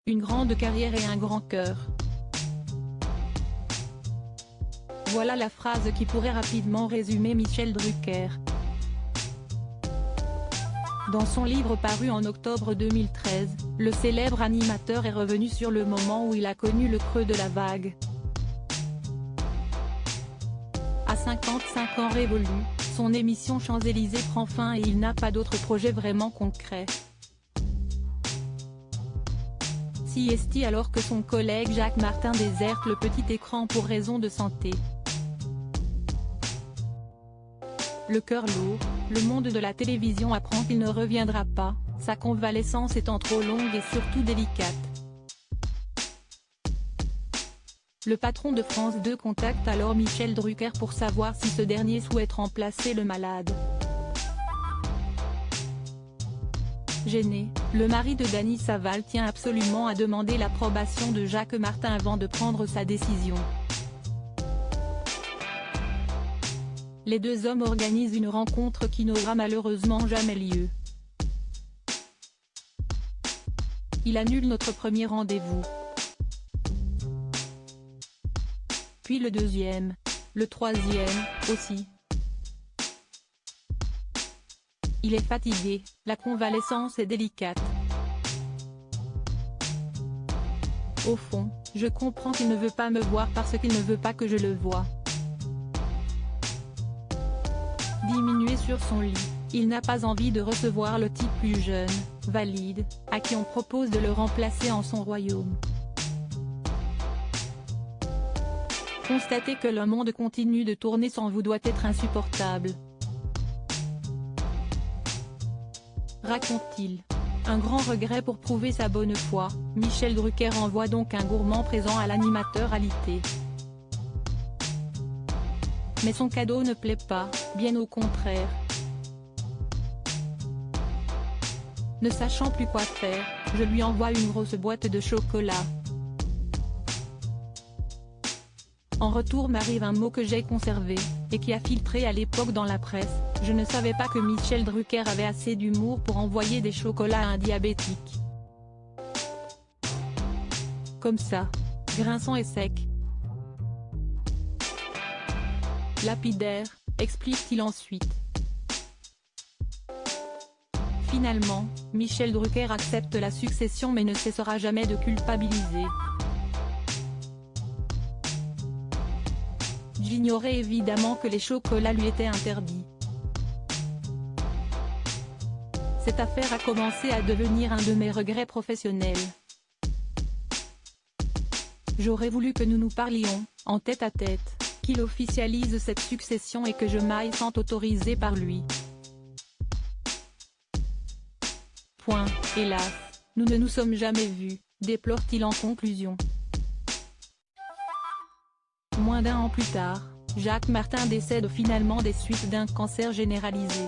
une grande carrière et un grand cœur. Voilà la phrase qui pourrait rapidement résumer Michel Drucker. Dans son livre paru en octobre 2013, le célèbre animateur est revenu sur le moment où il a connu le creux de la vague. À 55 ans révolus, son émission Champs-Élysées prend fin et il n'a pas d'autre projet vraiment concret. Si est-il alors que son collègue Jacques Martin déserte le petit écran pour raison de santé. Le cœur lourd, le monde de la télévision apprend qu'il ne reviendra pas, sa convalescence étant trop longue et surtout délicate. Le patron de France 2 contacte alors Michel Drucker pour savoir si ce dernier souhaite remplacer le malade. Gêné, le mari de Dany Saval tient absolument à demander l'approbation de Jacques Martin avant de prendre sa décision. Les deux hommes organisent une rencontre qui n'aura malheureusement jamais lieu. Il annule notre premier rendez-vous. Puis le deuxième, le troisième, aussi. Il est fatigué, la convalescence est délicate. Au fond, je comprends qu'il ne veut pas me voir parce qu'il ne veut pas que je le voie. Diminué sur son lit, il n'a pas envie de recevoir le type plus jeune, valide, à qui on propose de le remplacer en son royaume. Constater que le monde continue de tourner sans vous doit être insupportable. Raconte-t-il. Un grand regret pour prouver sa bonne foi, Michel Drucker envoie donc un gourmand présent à l'animateur alité. Mais son cadeau ne plaît pas, bien au contraire. Ne sachant plus quoi faire, je lui envoie une grosse boîte de chocolat. En retour m'arrive un mot que j'ai conservé, et qui a filtré à l'époque dans la presse. Je ne savais pas que Michel Drucker avait assez d'humour pour envoyer des chocolats à un diabétique. Comme ça. Grinçant et sec. Lapidaire, explique-t-il ensuite. Finalement, Michel Drucker accepte la succession mais ne cessera jamais de culpabiliser. J'ignorais évidemment que les chocolats lui étaient interdits. Cette affaire a commencé à devenir un de mes regrets professionnels. J'aurais voulu que nous nous parlions, en tête-à-tête, qu'il officialise cette succession et que je m'aille sans autoriser par lui. Point, hélas, nous ne nous sommes jamais vus, déplore-t-il en conclusion. Moins d'un an plus tard, Jacques Martin décède finalement des suites d'un cancer généralisé.